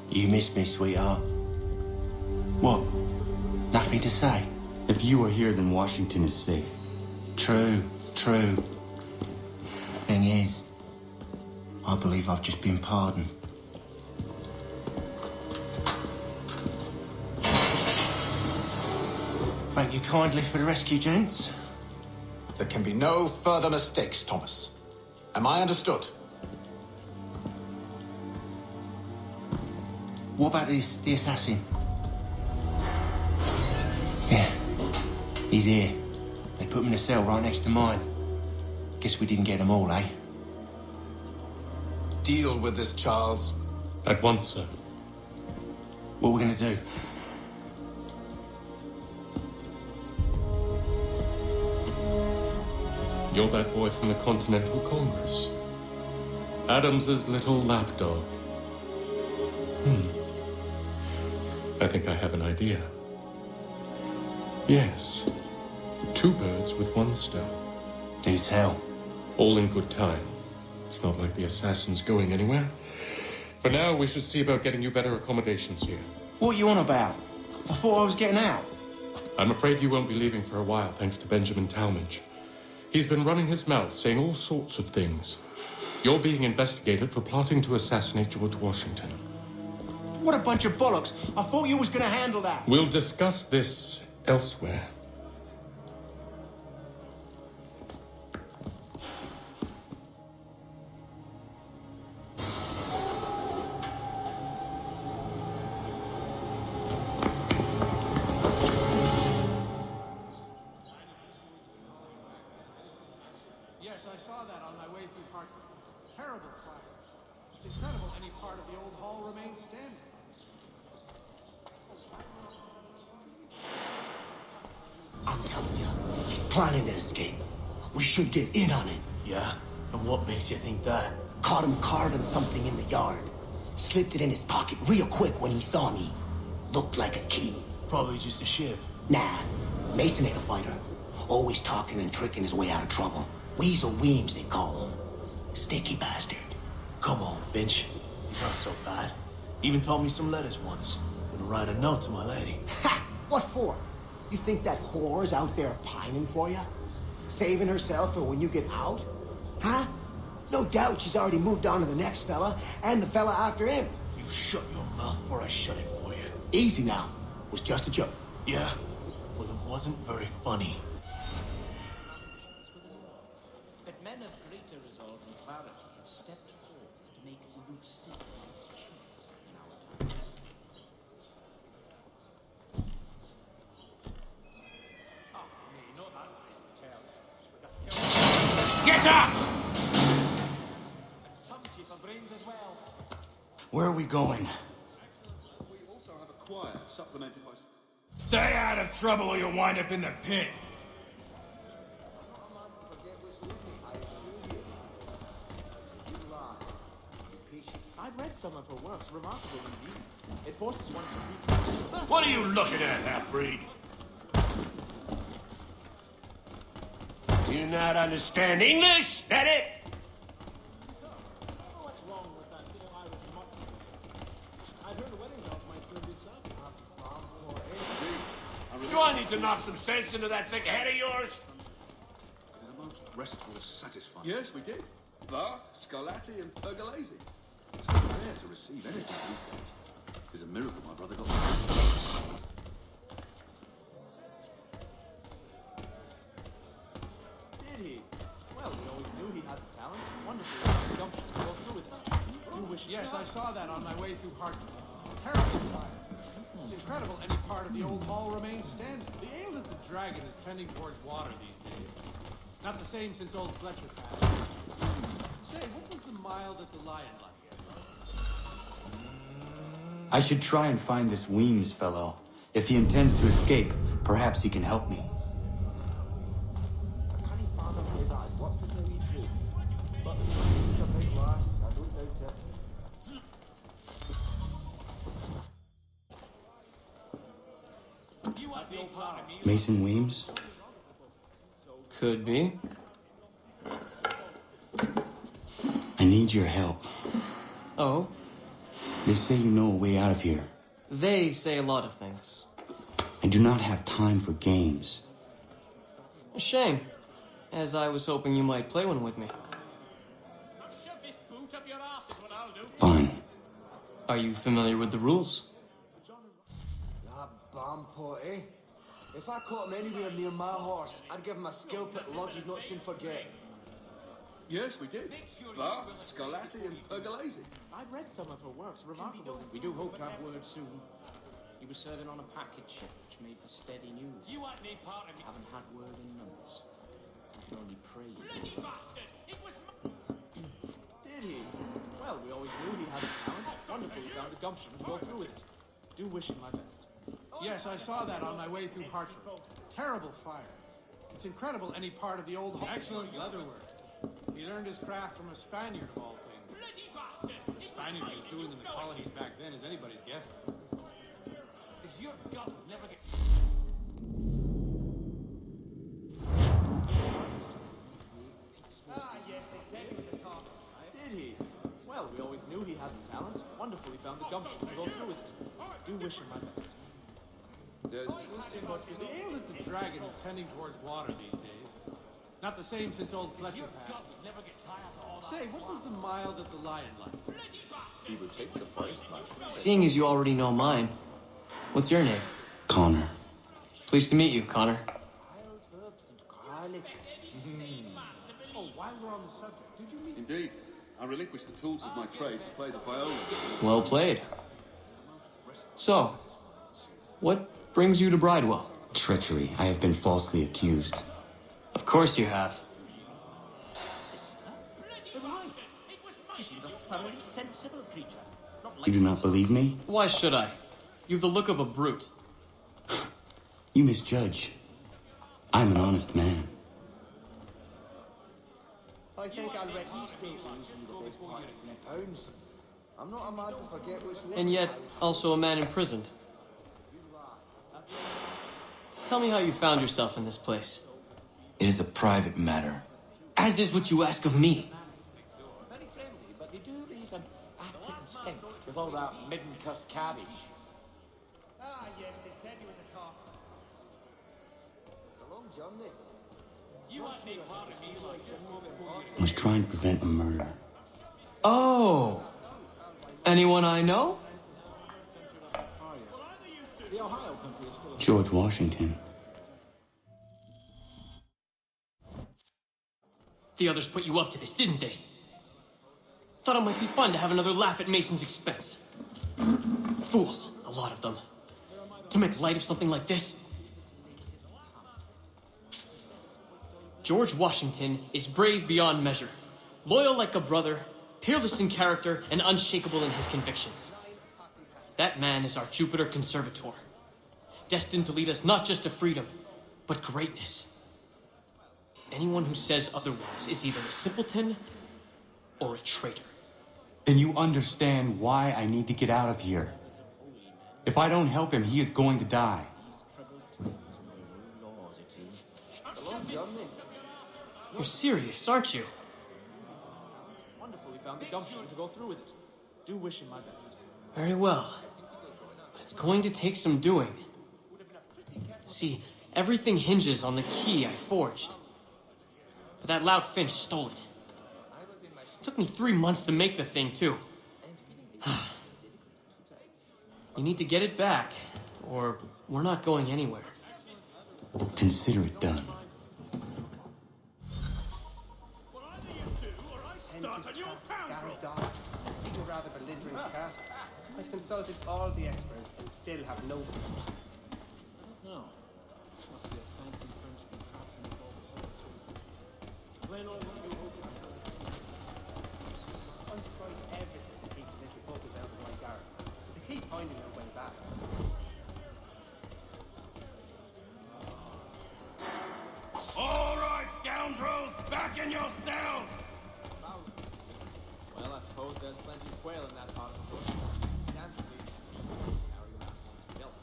You miss me, sweetheart. What? Nothing to say? If you are here, then Washington is safe. True. Thing is, I believe I've just been pardoned. Thank you kindly for the rescue, gents. There can be no further mistakes, Thomas. Am I understood? What about the assassin? Yeah, he's here. They put him in a cell right next to mine. Guess we didn't get them all, eh? Deal with this, Charles. At once, sir. What are we gonna do? You're that boy from the Continental Congress. Adams's little lapdog. I think I have an idea. Yes. 2 birds with 1 stone. Do tell. All in good time. It's not like the assassin's going anywhere. For now, we should see about getting you better accommodations here. What are you on about? I thought I was getting out. I'm afraid you won't be leaving for a while, thanks to Benjamin Talmadge. He's been running his mouth, saying all sorts of things. You're being investigated for plotting to assassinate George Washington. What a bunch of bollocks. I thought you was gonna handle that. We'll discuss this elsewhere. Yes, I saw that on my way through Hartford. Terrible fire. It's incredible any part of the old hall remains standing. I'm telling you, he's planning to escape. We should get in on it. Yeah? And what makes you think that? Caught him carving something in the yard. Slipped it in his pocket real quick when he saw me. Looked like a key. Probably just a shiv. Nah, Mason ain't a fighter. Always talking and tricking his way out of trouble. Weasel Weems, they call him. Sticky bastard. Come on, Finch. He's not so bad. Even taught me some letters once. Gonna write a note to my lady. Ha! What for? You think that whore's out there pining for you? Saving herself for when you get out? Huh? No doubt she's already moved on to the next fella, and the fella after him. You shut your mouth or I shut it for you. Easy now. Was just a joke. Yeah? Well, it wasn't very funny. But men of greater resolve and clarity have stepped forth to make Lucy chief in our time. Get up! Where are we going? We also have a choir supplemented by... Stay out of trouble or you'll wind up in the pit. I've read some of her works, remarkable indeed. It forces one to reconsider. What are you looking at, half-breed? Do you not understand English? That it? What's wrong with that little Irish mutt? I've heard the wedding bells might soon be sung. Do I need to knock some sense into that thick head of yours? It is a most restful, satisfying. Yes, we did. Bar, Scarlatti, and Pergolesi. It's unfair to receive anything these days. It is a miracle my brother got married. Did he? Well, we always knew he had the talent. Wonderful gumption to go through with it. You wish... Yes, I saw that on my way through Hartford. Terrible fire. It's incredible any part of the old hall remains standing. The ale at the Dragon is tending towards water these days. Not the same since old Fletcher passed. Say, what was the mild at the Lion like? I should try and find this Weems fellow. If he intends to escape, perhaps he can help me. Mason Weems? Could be. I need your help. Oh? They say you know a way out of here. They say a lot of things. I do not have time for games. A shame, as I was hoping you might play one with me. Fine. Are you familiar with the rules? That bomb pot, eh? If I caught him anywhere near my horse, I'd give him a skill pit lug he'd not soon forget. Yes, we did. Bar, Scarlatti, and Pergolesi. I'd read some of her works, remarkable. We do hope to have word soon. He was serving on a packet ship, which made for steady news. You want me part of it? Haven't had word in months. I can only praise. Bloody bastard! It was Did he? Well, we always knew he had a talent. Wonderful he found the gumption to go through with it. Do wish him my best. Yes, I saw that on my way through Hartford. Terrible fire. It's incredible any part of the old... Excellent leatherwork. He learned his craft from a Spaniard of all things. bloody bastard! The Spaniard was doing in the colonies back then is anybody's guess. Is your gun never get... Ah, yes, they said he was a top. Did he? Well, we always knew he had the talent. Wonderful he found the gumption to go through with it. Do wish him my best. There's truth in what you The ale is the dragon is tending towards water these days. Not the same since old Fletcher passed. Never get tired of all that. Say, what was the mild at the Lion like? Bloody bastard! He would take the price, Master. Seeing as you already know mine, what's your name? Connor. Pleased to meet you, Connor. Oh, while we're on the subject, did you meet... Indeed. I relinquished the tools of my trade to play the viola. Well played. So, what brings you to Bridewell? Treachery. I have been falsely accused. Of course you have. Right. She seemed a thoroughly sensible creature. Not like You do not believe me? Why should I? You've the look of a brute. You misjudge. I'm an honest man. I think I'll let you stay losing the best part of £3. I'm not a man to forget what's wrong. And yet, also a man imprisoned. Tell me how you found yourself in this place. It is a private matter. As is what you ask of me. very friendly, but they do raise an appetite stink with all that midden-cussed cabbage. Ah, yes, they said he was a top. It's a long journey. You want me part of me like this moment? I was trying to prevent a murder. Oh! Anyone I know? The Ohio country is still... George Washington. The others put you up to this, didn't they? Thought it might be fun to have another laugh at Mason's expense. Fools, a lot of them. To make light of something like this. George Washington is brave beyond measure, loyal like a brother, peerless in character, and unshakable in his convictions. That man is our Jupiter Conservator, destined to lead us not just to freedom, but greatness. Anyone who says otherwise is either a simpleton or a traitor. Then you understand why I need to get out of here. If I don't help him, he is going to die. It's a long journey. You're serious, aren't you? Wonderful he found the gumption to go through with it. Do wish him my best. Very well. But it's going to take some doing. See, everything hinges on the key I forged. But that loud Finch stole it. Took me 3 months to make the thing, too. You need to get it back, or we're not going anywhere. Consider it done. You're rather belligerent cat. I've consulted all the experts and still have no solution. No. Must be a fancy French contraption with all the soldiers. Plain old I've tried everything to keep the little buggers out of my garden, but they keep finding their way back. All right, scoundrels, back in your cells! Well, I suppose there's plenty of quail in that part of the bush. Can't believe it. Carry you out once milk.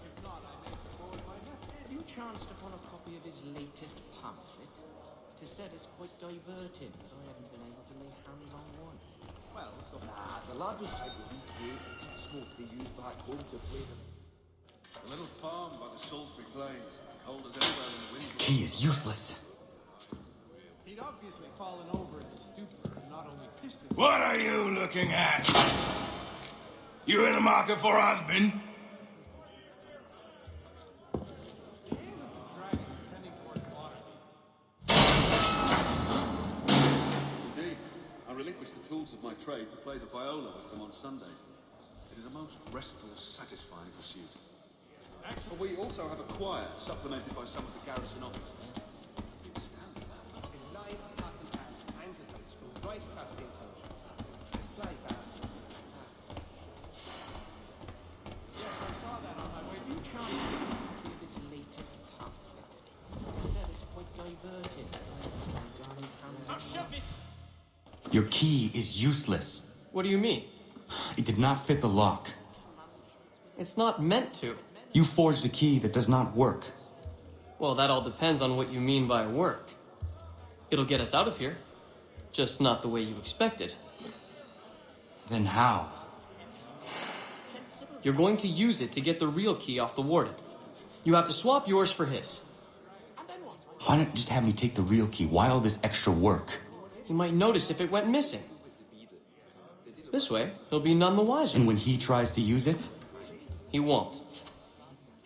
If not, I may forward my net. You chanced upon a copy of his latest pamphlet? It is said it's quite diverting, but I haven't been able to lay hands on one. Well, so The lad was trying to recreate the smoke they used back home to play them. A little farm by the Salisbury Plains. Cold as anywhere in the wind. This key is useless. he'd obviously fallen over in the stupor and not only pissed himself. What are you looking at? You in the market for a husband? The aim of the dragon is tending towards water. Indeed. I relinquish the tools of my trade to play the viola with them on Sundays. It is a most restful, satisfying pursuit. But we also have a choir, supplemented by some of the garrison officers. Live pots and pans, Anglicans from right across the enclosure. A sly bastard. Yes, I saw that on my way You to chanced upon a copy of his latest pamphlet. It is said it's quite diverting, but I haven't been able to lay hands on one. Your key is useless. What do you mean? It did not fit the lock. It's not meant to. You forged a key that does not work. Well, that all depends on what you mean by work. It'll get us out of here. Just not the way you expected. Then how? You're going to use it to get the real key off the warden. You have to swap yours for his. Why not just have me take the real key? Why all this extra work? He might notice if it went missing. This way, he'll be none the wiser. And when he tries to use it? He won't.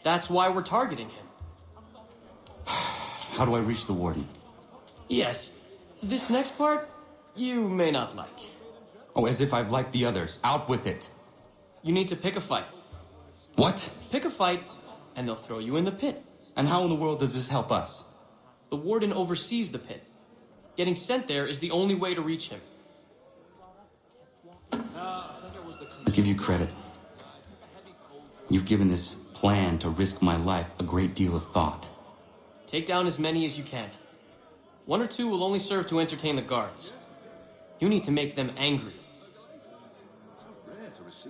That's why we're targeting him. How do I reach the warden? Yes, this next part, you may not like. Oh, as if I've liked the others. Out with it. You need to pick a fight. What? Pick a fight, and they'll throw you in the pit. And how in the world does this help us? The warden oversees the pit. Getting sent there is the only way to reach him. I give you credit. You've given this plan to risk my life a great deal of thought. Take down as many as you can. One or two will only serve to entertain the guards. You need to make them angry.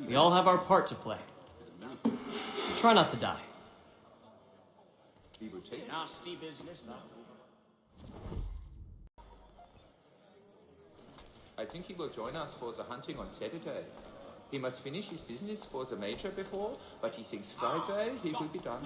We all have our part to play. Try not to die. Nasty business, that. I think he will join us for the hunting on Saturday. He must finish his business for the major before, but he thinks Friday he will be done.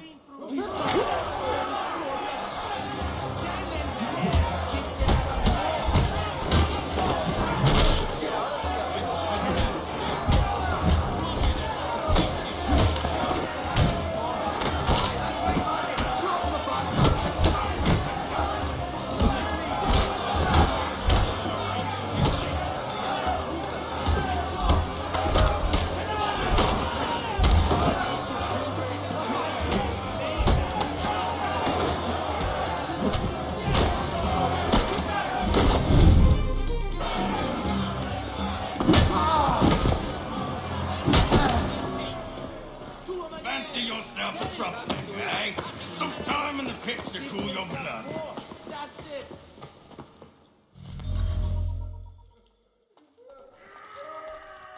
Fancy yourself a troublemaker, eh? Some time in the pits to cool your blood. That's it.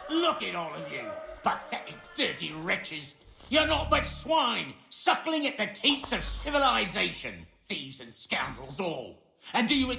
Look at all of you, pathetic, dirty wretches. You're not but swine, suckling at the teats of civilization. Thieves and scoundrels all. And do you...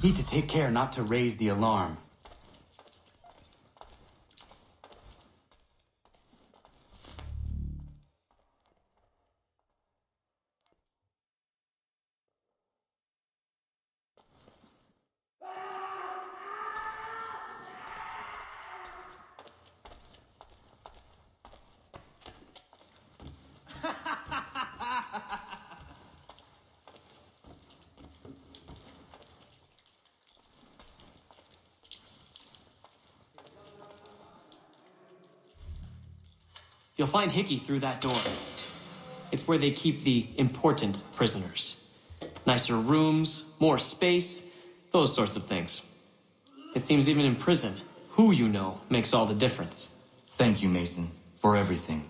Need to take care not to raise the alarm. You'll find Hickey through that door. It's where they keep the important prisoners. Nicer rooms, more space, those sorts of things. It seems even in prison, who you know makes all the difference. Thank you, Mason, for everything.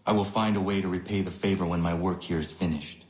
I will find a way to repay the favor when my work here is finished.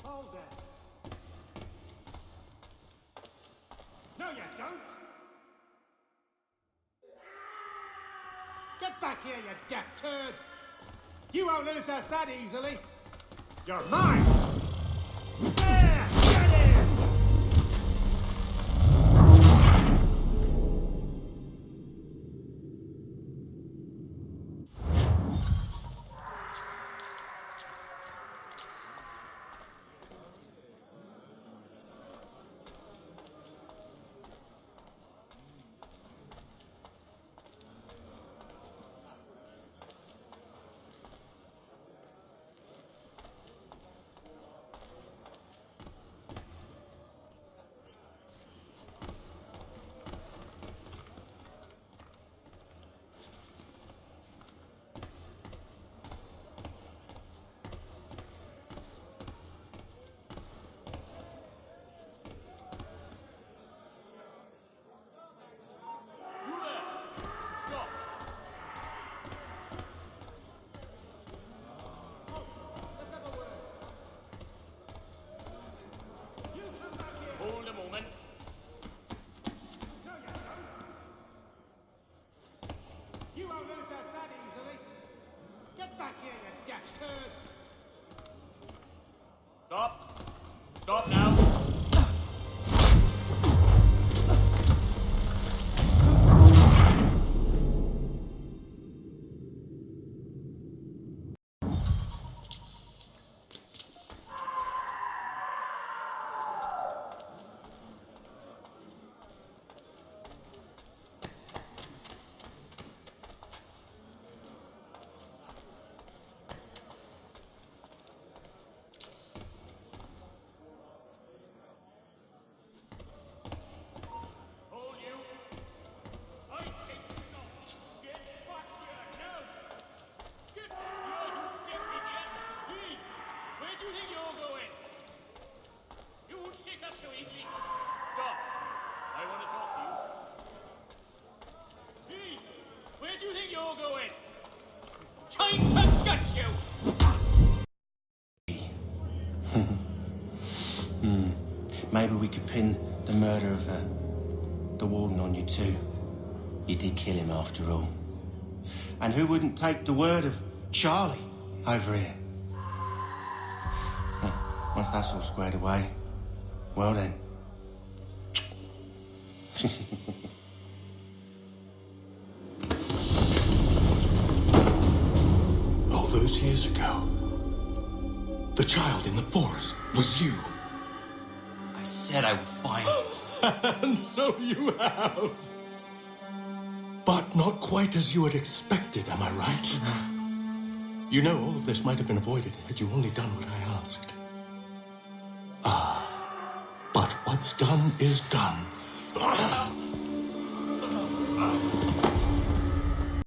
Hold that. No, you don't. Get back here, you deaf turd. You won't lose us that easily. You're mine. There, get it! Hold a moment. You won't lose us that easily. Get back here, you deaf turd. Stop. Stop now. Maybe we could pin the murder of the warden on you too. You did kill him after all. And who wouldn't take the word of Charlie over here? Once that's all squared away, well then. All those years ago, the child in the forest was you. I said I would find you. And so you have. But not quite as you had expected, am I right? You know, all of this might have been avoided had you only done what I asked. But what's done is done.